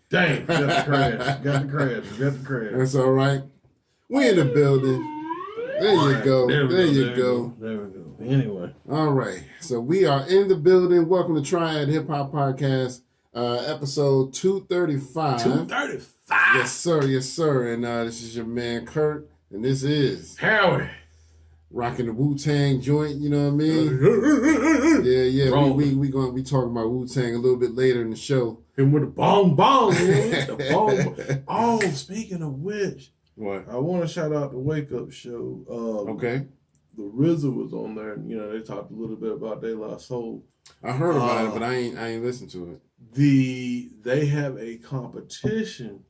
Dang, got the crash. That's all right. We in the building. There you go. There you go. There we go. Anyway. All right. So we are in the building. Welcome to Triad Hip Hop Podcast, episode 235. 235. Yes, sir. Yes, sir. And this is your man Kurt, and this is Howie. Rocking the Wu-Tang joint, you know what I mean? Yeah. We going to be talking about Wu-Tang a little bit later in the show. And with the bong, man. The bong. Oh, speaking of which, what? I want to shout out the Wake Up Show. Okay. The RZA was on there, and they talked a little bit about De La Soul. I heard about it, but I ain't listened to it. They have a competition.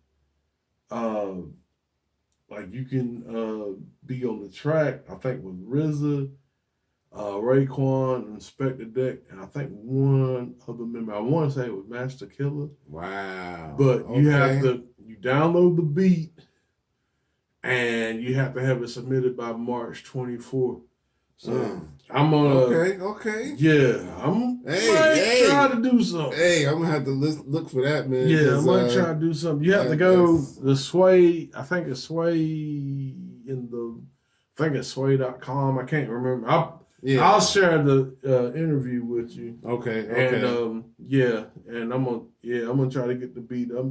Like you can be on the track, I think with RZA, Raekwon, Inspector Deck, and I think one other member. I want to say it was Master Killer. Wow. But you have to download the beat, and you have to have it submitted by March 24th. So I'm on Okay. Yeah, I'm trying to do something. Hey, I'm gonna have to look for that, man. Yeah, I'm gonna try to do something. You have to go the Sway. I think it's Sway I think it's Sway.com. I can't remember. I'll share the interview with you. Okay. And and I'm gonna try to get the beat. I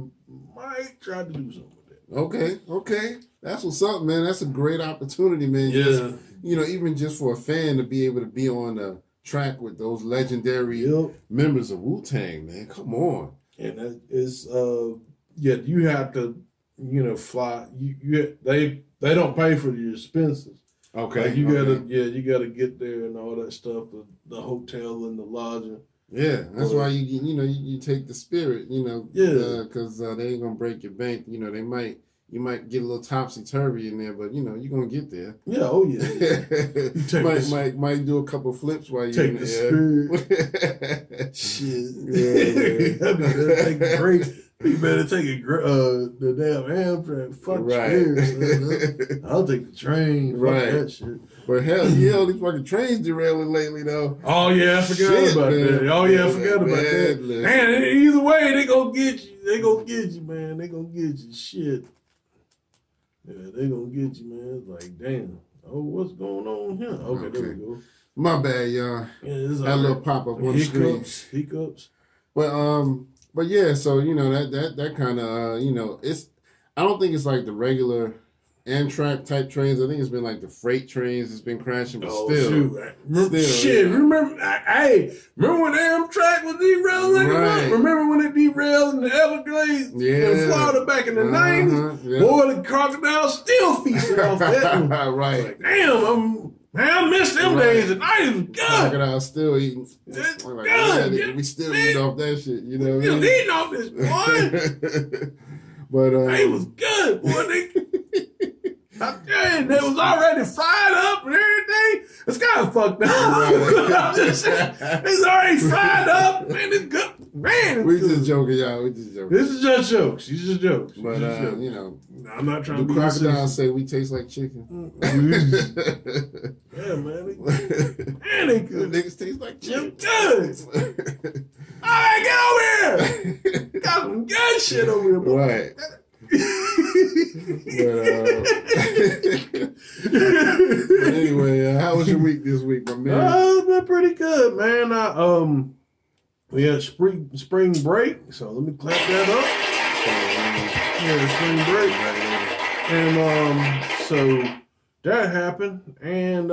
might try to do something with it. Okay. That's what's up, man. That's a great opportunity, man. Yeah. Just, even just for a fan to be able to be on the track with those legendary members of Wu-Tang, man. Come on. And that is you have to, fly. They don't pay for the expenses. Okay. Like you gotta get there and all that stuff, the hotel and the lodging. Yeah, that's why you take the spirit, because they ain't gonna break your bank. You might get a little topsy turvy in there, but you're gonna get there. Yeah, might do a couple flips while you're take in the air. Shit. Yeah. Take a break. You better take the damn Amtrak. Fuck you. I'll take the train. Fuck that shit. But hell yeah, all these fucking trains derailing lately though. Oh yeah, I forgot about that. Oh yeah, I forgot about that. Man, either way, they gonna get you. They gonna get you, man. They gonna get you. Shit. Yeah, they gonna get you, man. It's like, damn. Oh, what's going on here? Okay, there we go. My bad, y'all. Yeah, this that little pop up on the screen. Hiccups. But yeah, so that kind of it's. I don't think it's like the regular Amtrak type trains. I think it's been like the freight trains that's been crashing, but still. Remember when Amtrak was derailing? Right. Remember when it derailed in the Everglades in Florida back in the 90s? Yeah. Boy, the crocodiles still feasting off that. Right. Like, damn, I missed them days. The 90s was good. Crocodiles still eating. We still eating off that shit, you know what I mean? Eating off this, boy. But it was good, boy. They was already fried up and everything. It's kind of fucked up. I'm just saying, it's already fried up. Man, it's good. Man, we just joking, y'all. We just joking. This is just jokes. These just jokes. But I'm not trying to be crocodiles say we taste like chicken. Yeah, man. They good. Niggas taste like chicken. Good. All right, get over here. Got some good shit over here, boy. Right. But anyway, how was your week this week, my man? It's been pretty good, man. We had spring break, so let me clap that up. The spring break, and so that happened, and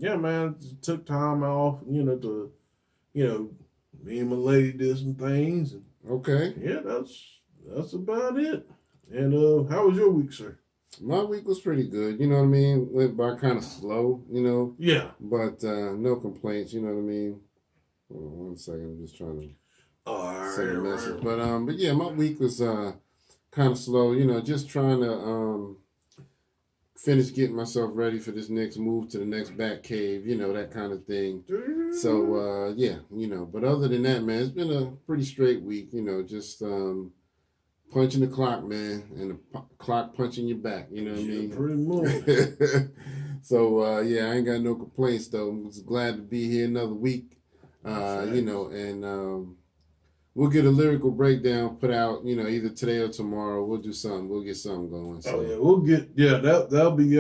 man, took time off, to me and my lady did some things, and okay, yeah, that's about it. And how was your week, sir? My week was pretty good. You know what I mean? Went by kind of slow, Yeah. But no complaints. You know what I mean? Hold on 1 second. I'm just trying to send a message. Right. But yeah, my week was kind of slow. Just trying to finish getting myself ready for this next move to the next back cave. That kind of thing. So yeah, But other than that, man, it's been a pretty straight week. Just punching the clock, man, and the clock punching your back. You know what I mean? Pretty much. So yeah, I ain't got no complaints though. I'm just glad to be here another week. You know, and we'll get a lyrical breakdown put out. You know, either today or tomorrow. We'll do something. We'll get something going. So. Oh yeah, that'll be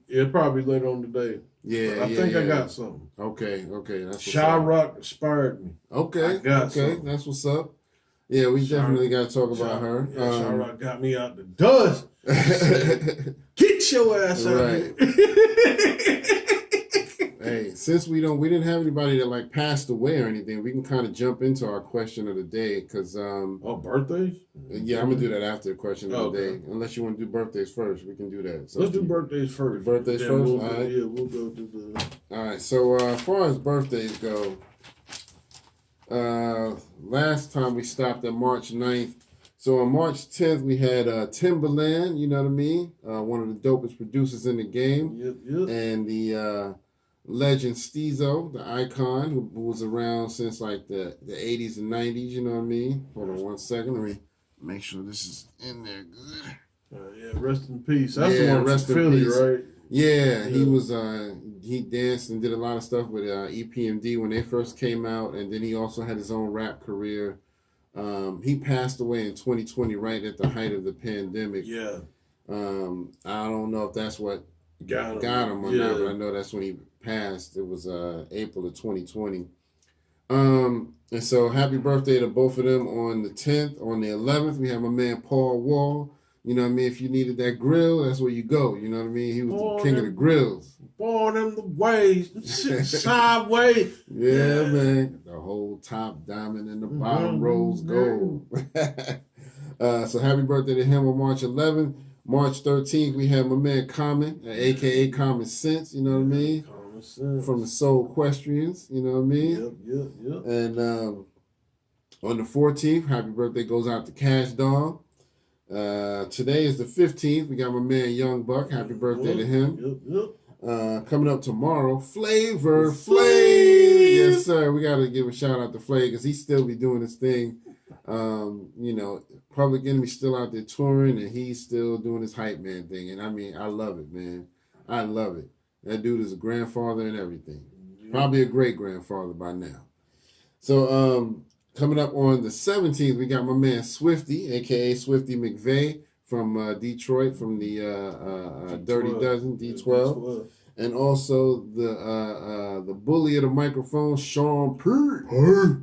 it'll probably later on today. Yeah, but I think I got something. Okay, that's Sha-Rock inspired me. Okay, something. That's what's up. Yeah, we definitely got to talk about her. Yeah, Sha-Rock got me out the dust. Get your ass out here. Hey, since we didn't have anybody that like passed away or anything, we can kind of jump into our question of the day because birthdays? Yeah, I'm gonna do that after the question of the day. Unless you want to do birthdays first, we can do that. So let's do birthdays first. Birthdays first. All right. Yeah, we'll go to the. All right. So as far as birthdays go, last time we stopped at March 9th. So on March 10th, we had Timbaland, you know what I mean? One of the dopest producers in the game. Yep. And the legend Steezo, the icon, who was around since like the 80s and 90s, you know what I mean? Hold on one second. Let me make sure this is in there good. Yeah, rest in peace. That's the one from Philly, right? Yeah, he was, he danced and did a lot of stuff with EPMD when they first came out. And then he also had his own rap career. He passed away in 2020, right at the height of the pandemic. Yeah. I don't know if that's what got him or not, but I know that's when he passed. It was April of 2020. And so happy birthday to both of them on the 10th. On the 11th, we have my man Paul Wall. You know what I mean? If you needed that grill, that's where you go. You know what I mean? He was the king of the grills. Born in the ways, sideways. Yeah, man. The whole top diamond and the bottom rose gold. So happy birthday to him on March 11th. March 13th, we have my man Common, a.k.a. Common Sense, you know what I mean? Common Sense. From the Soul Equestrians, you know what I mean? Yep. And on the 14th, happy birthday goes out to Cash Dog. Today is the 15th. We got my man Young Buck. Happy birthday to him. Yep. Coming up tomorrow, Flavor Flav. Yes, sir. We got to give a shout out to Flav because he still be doing his thing. You know, Public Enemy still out there touring and he's still doing his hype man thing. And I mean, I love it, man. I love it. That dude is a grandfather and everything. Probably a great grandfather by now. So, coming up on the 17th, we got my man Swifty, a.k.a. Swifty McVeigh from Detroit, from the Dirty Dozen, D12. And also the bully of the microphone, Sean P.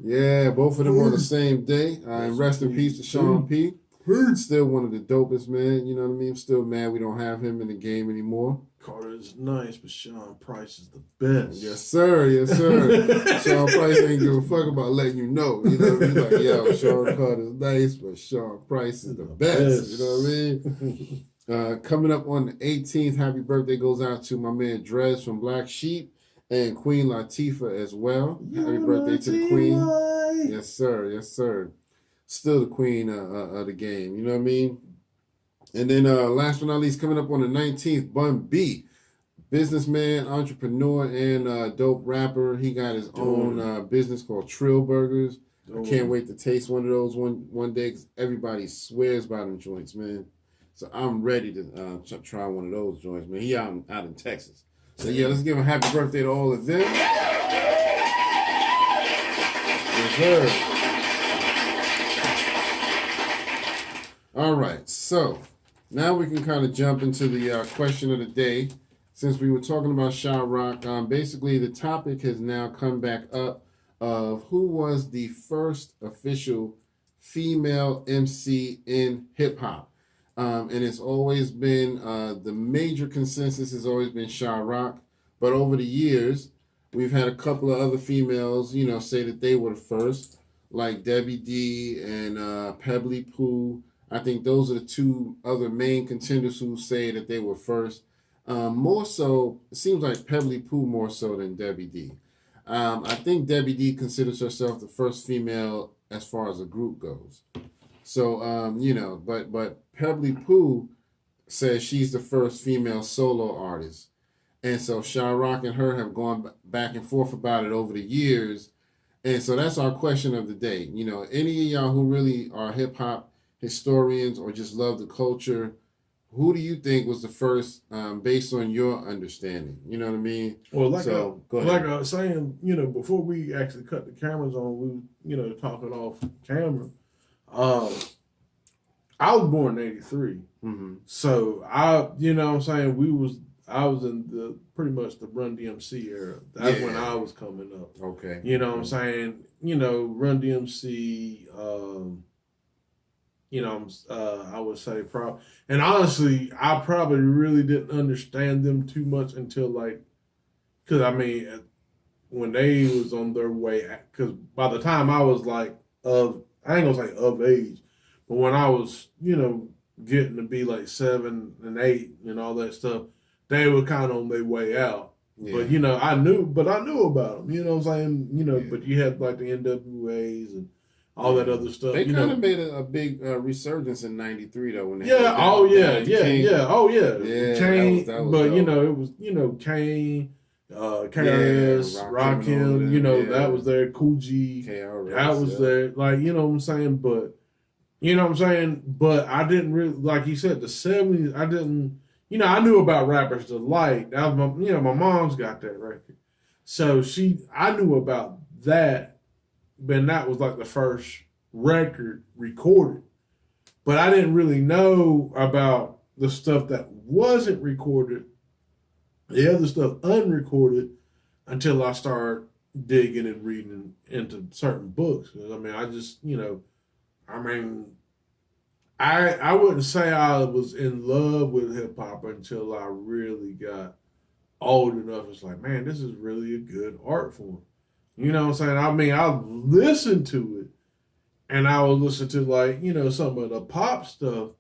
Yeah, both of them on the same day. And rest in peace to Sean P. Still one of the dopest, man. You know what I mean? I'm still mad we don't have him in the game anymore. Carter is nice, but Sean Price is the best. Yes, sir. Sean Price ain't give a fuck about letting you know. You know what I mean? Like, yo, Sean Carter's nice, but Sean Price is the best. You know what I mean? Coming up on the 18th, happy birthday goes out to my man Drez from Black Sheep and Queen Latifah as well. Happy birthday to the Queen. Yes, sir. Still the queen of the game. You know what I mean? And then last but not least, coming up on the 19th, Bun B, businessman, entrepreneur, and dope rapper. He got his own business called Trill Burgers. I can't wait to taste one of those one day because everybody swears by them joints, man. So I'm ready to try one of those joints, man. He out in Texas. So yeah, let's give a happy birthday to all of them. Yes, sir. All right, so now we can kind of jump into the question of the day. Since we were talking about Sha-Rock, basically the topic has now come back up of who was the first official female MC in hip-hop. And it's always been, the major consensus has always been Sha-Rock. But over the years, we've had a couple of other females, you know, say that they were the first, like Debbie D and Pebbly Pooh. I think those are the two other main contenders who say that they were first. More so, it seems like Pebbly Pooh more so than Debbie D. I think Debbie D considers herself the first female as far as a group goes. So, you know, but Pebbly Pooh says she's the first female solo artist. And so Sha-Rock and her have gone back and forth about it over the years. And so that's our question of the day. You know, any of y'all who really are hip-hop historians or just love the culture, who do you think was the first, based on your understanding? You know what I mean? Well, go ahead. Like I was saying, you know, before we actually cut the cameras on, we, you know, talking off camera. I was born in '83, so you know what I'm saying, I was in the pretty much the Run DMC era. That's when I was coming up. Okay. You know what I'm saying? You know, Run DMC, you know, I would say probably, and honestly, I probably really didn't understand them too much until like, because I mean, when they was on their way, because by the time I was like I ain't gonna say of age, but when I was, you know, getting to be like 7 and 8 and all that stuff, they were kind of on their way out. Yeah. But you know, I knew about them. You know what I'm saying? You know, but you had like the NWAs and all that other stuff. They kind of made a big resurgence in '93 though. When they Kane. That was but dope. You know, it was, you know, Kane, KRS, Rakim, you know, that was there. Cool G, KRS, that was there. Like, you know what I'm saying? But you know what I'm saying? But I didn't really, like you said, the 70s. I didn't. You know, I knew about Rappers Delight. That was my, you know, my mom's got that record, so I knew about that. But that was like the first record recorded. But I didn't really know about the stuff that wasn't recorded, the other stuff unrecorded, until I started digging and reading into certain books. I mean, I just, you know, I mean, I wouldn't say I was in love with hip hop until I really got old enough. It's like, man, this is really a good art form. You know what I'm saying? I mean, I listened to it, and I would listen to, like, you know, some of the pop stuff.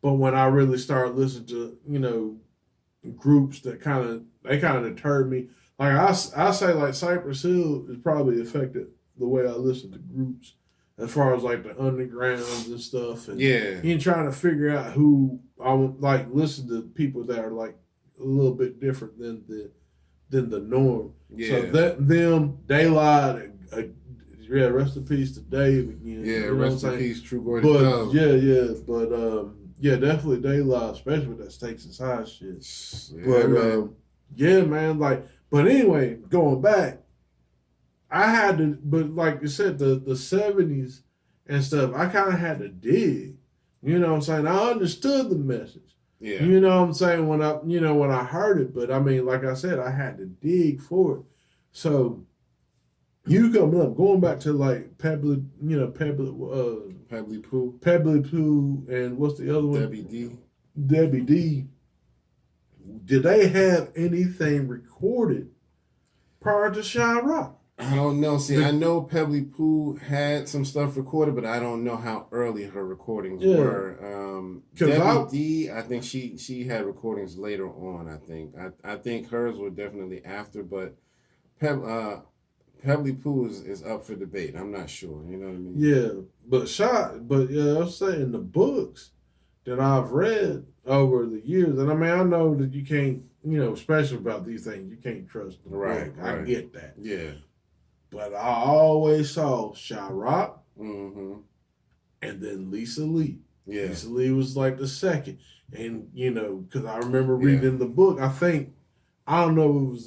But when I really started listening to, you know, groups that kind of deterred me. Like I say, like Cypress Hill has probably affected the way I listen to groups, as far as like the undergrounds and stuff. And you trying to figure out who I would like listen to, people that are like a little bit different than the norm. Yeah. So they lied. Rest in peace to Dave again. Yeah, you know, rest in peace, True Gordon. But definitely they lied, especially with that Stakes and Size shit. Man, like, but anyway, going back, I had to, but like you said, the 70s and stuff, I kind of had to dig. You know what I'm saying? I understood the message. Yeah. You know what I'm saying? When I heard it, but I mean, like I said, I had to dig for it. So you coming up, going back to like Pebbly Pooh, and what's the other one? Debbie D. Did they have anything recorded prior to Sha-Rock? I don't know. See, I know Pebbly Pooh had some stuff recorded, but I don't know how early her recordings were. Debbie D, I think she had recordings later on. I think hers were definitely after, but Pebbly Pooh is up for debate. I'm not sure. You know what I mean? Yeah, but I'm saying the books that I've read over the years, and I mean, I know that you can't, you know, especially about these things, you can't trust the book. I get that. Yeah. But I always saw Sha-Rock and then Lisa Lee. Yeah. Lisa Lee was like the second. And, you know, because I remember reading the book, I don't know,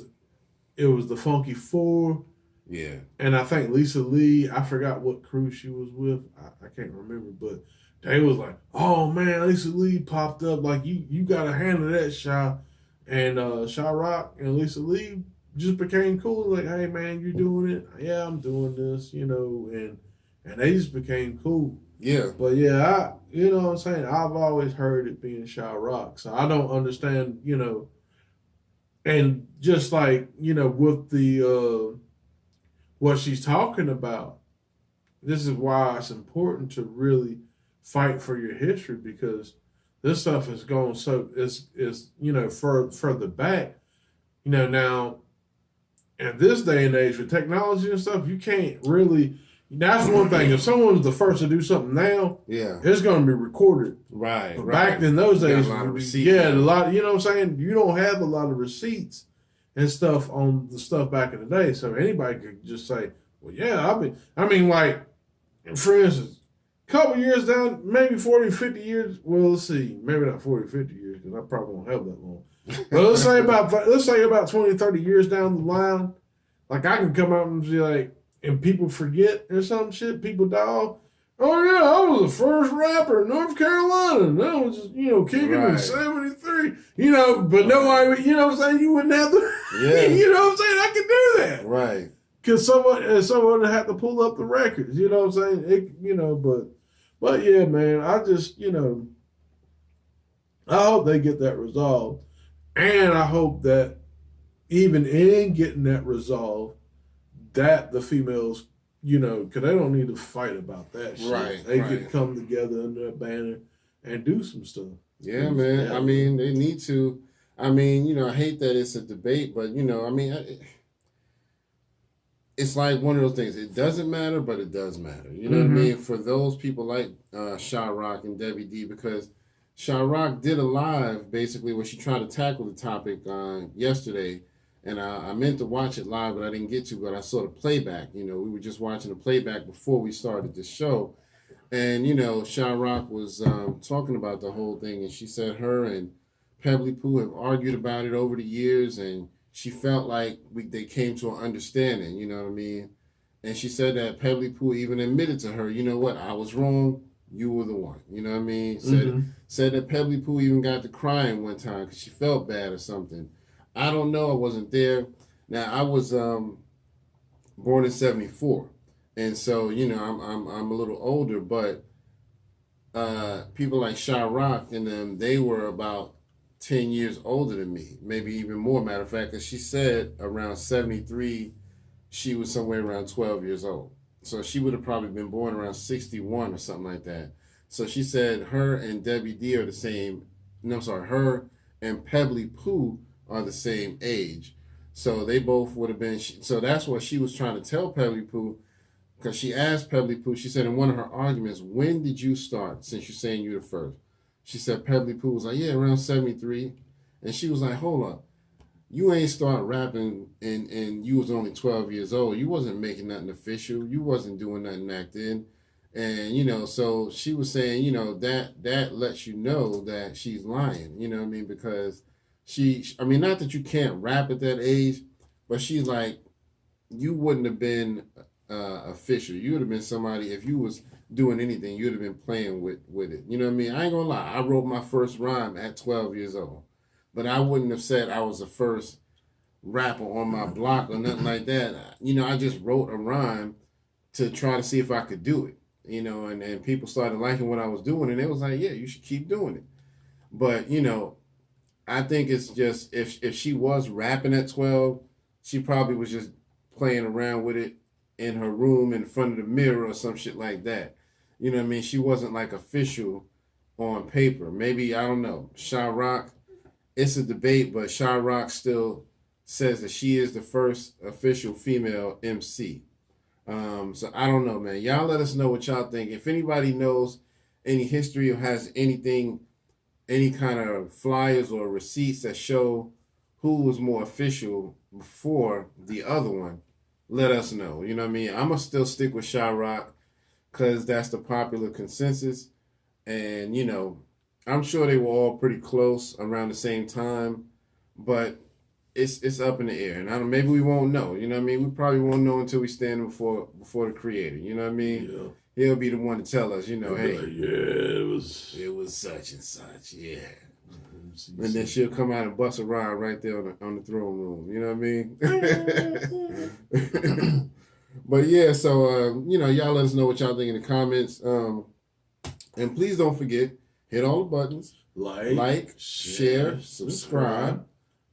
it was the Funky Four. Yeah. And I think Lisa Lee, I forgot what crew she was with. I can't remember, but they was like, oh man, Lisa Lee popped up. Like, you got a hand of that, Sha. And Sha-Rock and Lisa Lee just became cool. Like, hey man, you doing it? Yeah, I'm doing this, you know, and they just became cool. Yeah. But yeah, you know what I'm saying? I've always heard it being Sha-Rock. So I don't understand, you know, and just like, you know, with the what she's talking about, this is why it's important to really fight for your history, because this stuff is going is you know, further back. You know, now in this day and age with technology and stuff, you can't really. That's one thing. If someone's the first to do something now, it's going to be recorded. Right. But back in those days, a lot. You know what I'm saying? You don't have a lot of receipts and stuff on the stuff back in the day, so anybody could just say, "Well, yeah, I mean, like, for instance, couple years down, maybe 40, 50 years. Well, let's see. Maybe not 40, 50 years because I probably won't have that long. But let's say about 20, 30 years down the line, like I can come out and be like, and people forget or some shit. People die. Oh yeah, I was the first rapper in North Carolina. And I was just, kicking in 73. But nobody, what I'm saying? You wouldn't have to. Yeah. You know what I'm saying? I can do that. Right. Because someone would have to pull up the records. You know what I'm saying? But yeah, man, I just, I hope they get that resolved. And I hope that even in getting that resolved, that the females, because they don't need to fight about that shit. Right. They can come together under a banner and do some stuff. Yeah, man. Yeah. I mean, they need to. I mean, I hate that it's a debate, but, it's like one of those things. It doesn't matter, but it does matter. You know what I mean? For those people like Sha-Rock and Debbie D, because Sha-Rock did a live, basically, where she tried to tackle the topic yesterday. And I meant to watch it live, but I didn't get to. But I saw the playback. We were just watching the playback before we started the show. And, Sha-Rock was talking about the whole thing. And she said her and Pebbly Pooh have argued about it over the years. And she felt like they came to an understanding, you know what I mean? And she said that Pebbly Pooh even admitted to her, you know what, I was wrong. You were the one. You know what I mean? Said that Pebbly Pooh even got to crying one time because she felt bad or something. I don't know. I wasn't there. Now, I was born in 74. And so, I'm a little older, but people like Sha-Rock and them, they were about 10 years older than me, maybe even more, matter of fact, because she said around 73, she was somewhere around 12 years old. So she would have probably been born around 61 or something like that. So she said her and Debbie D are the same, her and Pebbly Pooh are the same age. So they both would have been, so that's what she was trying to tell Pebbly Pooh, because she asked Pebbly Pooh, she said in one of her arguments, when did you start, since you're saying you're the first? She said Pebbly Pooh was like, yeah, around 73. And she was like, hold up. You ain't start rapping and you was only 12 years old. You wasn't making nothing official. You wasn't doing nothing back then. And, so she was saying, that lets you know that she's lying. You know what I mean? Because not that you can't rap at that age, but she's like, you wouldn't have been official. You would have been somebody, if you was doing anything, you'd have been playing with it. You know what I mean? I ain't gonna lie. I wrote my first rhyme at 12 years old. But I wouldn't have said I was the first rapper on my block or nothing like that. I just wrote a rhyme to try to see if I could do it. And people started liking what I was doing, and they was like, yeah, you should keep doing it. But, I think it's just, if she was rapping at 12, she probably was just playing around with it in her room in front of the mirror or some shit like that. You know what I mean? She wasn't like official on paper. Maybe, I don't know. Sha-Rock, it's a debate, but Sha-Rock still says that she is the first official female MC. So I don't know, man. Y'all let us know what y'all think. If anybody knows any history or has anything, any kind of flyers or receipts that show who was more official before the other one, let us know. You know what I mean? I'm going to still stick with Sha-Rock because that's the popular consensus. And, I'm sure they were all pretty close around the same time, but it's up in the air. And maybe we won't know. You know what I mean? We probably won't know until we stand before the creator. You know what I mean? Yeah. He'll be the one to tell us, hey, yeah, it was such and such, yeah. And then she'll come out and bust a ride right there on the throne room. You know what I mean? But yeah, so, y'all let us know what y'all think in the comments. And please don't forget, hit all the buttons. Like, share, subscribe.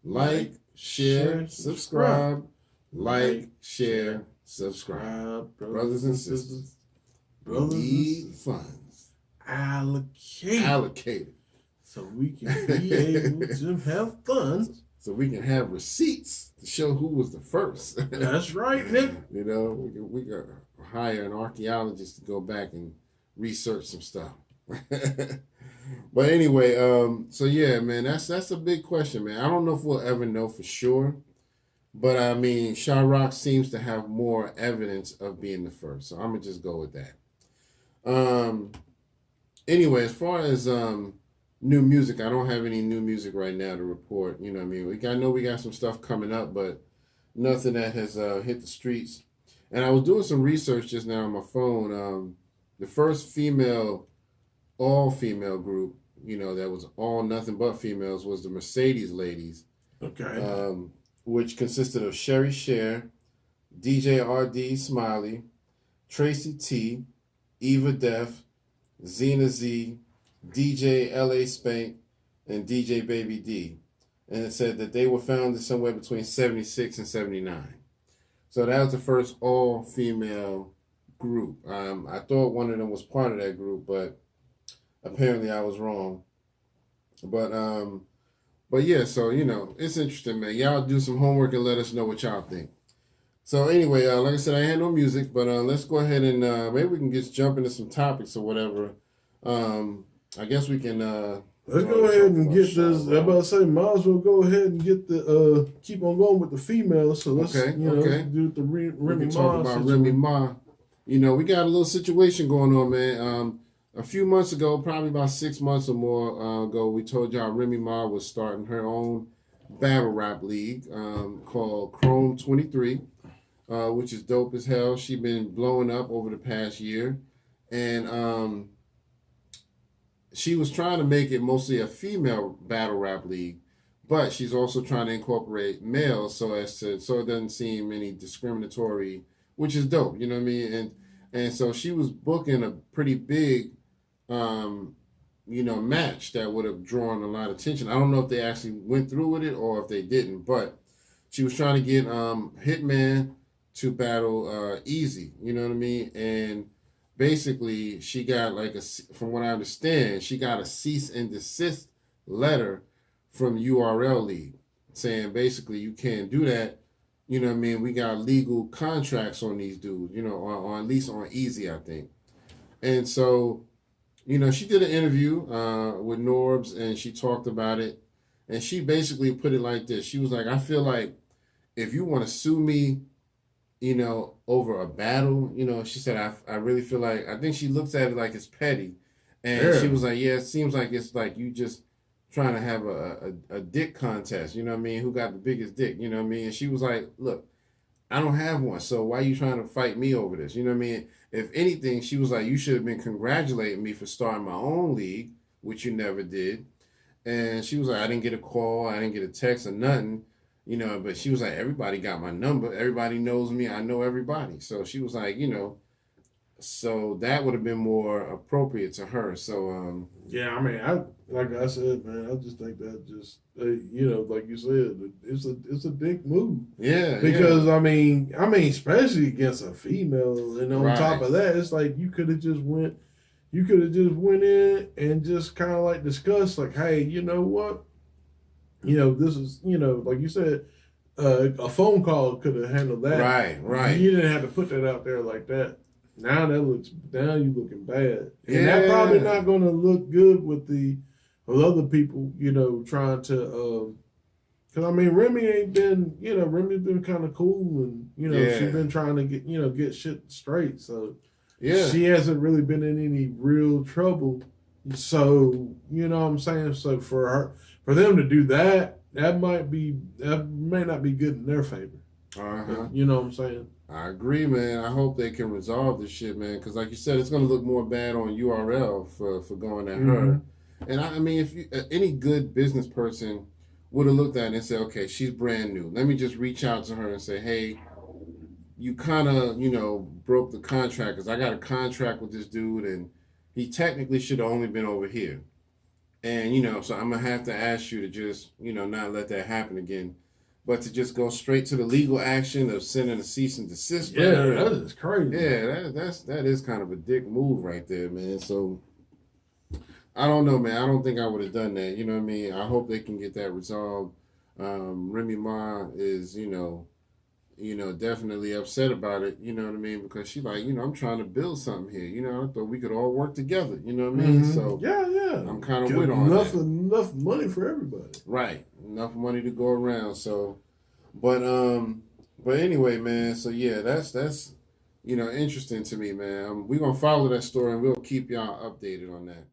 Like, share, subscribe. Like, share, subscribe. Brothers and sisters, we need funds. Allocated. So we can be able to have funds. So we can have receipts to show who was the first. That's right, Nick. We got hire an archaeologist to go back and research some stuff. But anyway, so yeah, man, that's a big question, man. I don't know if we'll ever know for sure. But I mean, Sha-Rock seems to have more evidence of being the first. So I'm going to just go with that. Anyway, as far as new music, I don't have any new music right now to report. You know what I mean? I know we got some stuff coming up, but nothing that has hit the streets. And I was doing some research just now on my phone. The first all-female group, that was all nothing but females, was the Mercedes Ladies. Okay. Which consisted of Sherry Cher, DJ RD Smiley, Tracy T, Eva Def, Zena Z, DJ LA Spank, and DJ Baby D. And it said that they were founded somewhere between 76 and 79. So that was the first all-female group. I thought one of them was part of that group, but apparently I was wrong. But yeah, so, it's interesting, man. Y'all do some homework and let us know what y'all think. So anyway, like I said, I had no music, but let's go ahead and maybe we can just jump into some topics or whatever. I guess we can... let's go ahead and get this. I'm about to say, might as well go ahead and get the keep on going with the females. So let's do the Remy Ma. Talk about Remy Ma. We got a little situation going on, man. A few months ago, probably about 6 months or more ago, we told y'all Remy Ma was starting her own battle rap league called Chrome 23, which is dope as hell. She's been blowing up over the past year, and she was trying to make it mostly a female battle rap league, but she's also trying to incorporate males so it doesn't seem any discriminatory, which is dope. You know what I mean? And so she was booking a pretty big, match that would have drawn a lot of attention. I don't know if they actually went through with it or if they didn't, but she was trying to get Hitman to battle Easy. You know what I mean? And basically, she got from what I understand, she got a cease and desist letter from URL League saying basically you can't do that. You know what I mean? We got legal contracts on these dudes, or at least on Easy, I think. And so, she did an interview with Norbs and she talked about it. And she basically put it like this. She was like, I feel like if you want to sue me, over a battle, she said, I really feel like, I think she looks at it like it's petty. And she was like, yeah, it seems like it's like you just trying to have a dick contest, you know what I mean? Who got the biggest dick, you know what I mean? And she was like, look, I don't have one, so why are you trying to fight me over this? You know what I mean? If anything, she was like, you should have been congratulating me for starting my own league, which you never did. And she was like, I didn't get a call, I didn't get a text or nothing. But she was like, everybody got my number. Everybody knows me. I know everybody. So she was like, so that would have been more appropriate to her. So, yeah, I mean, like I said, man, I just think that just, like you said, it's a dick move. Yeah. Because, I mean, especially against a female. And on top of that, it's like you could have just went in and just kind of like discussed, like, hey, you know what? This is, like you said, a phone call could have handled that. Right. You didn't have to put that out there like that. Now you looking bad. And that probably not going to look good with other people, trying to, because, I mean, Remy ain't been, Remy's been kind of cool and, she's been trying to get shit straight. So, she hasn't really been in any real trouble. So, you know what I'm saying? So, for them to do that may not be good in their favor. You know what I'm saying? I agree, man. I hope they can resolve this shit, man. Because like you said, it's going to look more bad on URL for going at her. And I mean, if any good business person would have looked at it and said, okay, she's brand new. Let me just reach out to her and say, hey, you kind of, broke the contract. Because I got a contract with this dude and he technically should have only been over here. And, so I'm going to have to ask you to just, not let that happen again. But to just go straight to the legal action of sending a cease and desist. Yeah, that is crazy. Yeah, that is kind of a dick move right there, man. So, I don't know, man. I don't think I would have done that. You know what I mean? I hope they can get that resolved. Remy Ma is, definitely upset about it. You know what I mean? Because she like, I'm trying to build something here. I thought we could all work together. You know what I mean? So yeah. I'm kind of with on that. Enough money for everybody. Right. Enough money to go around. So, but anyway, man. So yeah, that's interesting to me, man. We're gonna follow that story and we'll keep y'all updated on that.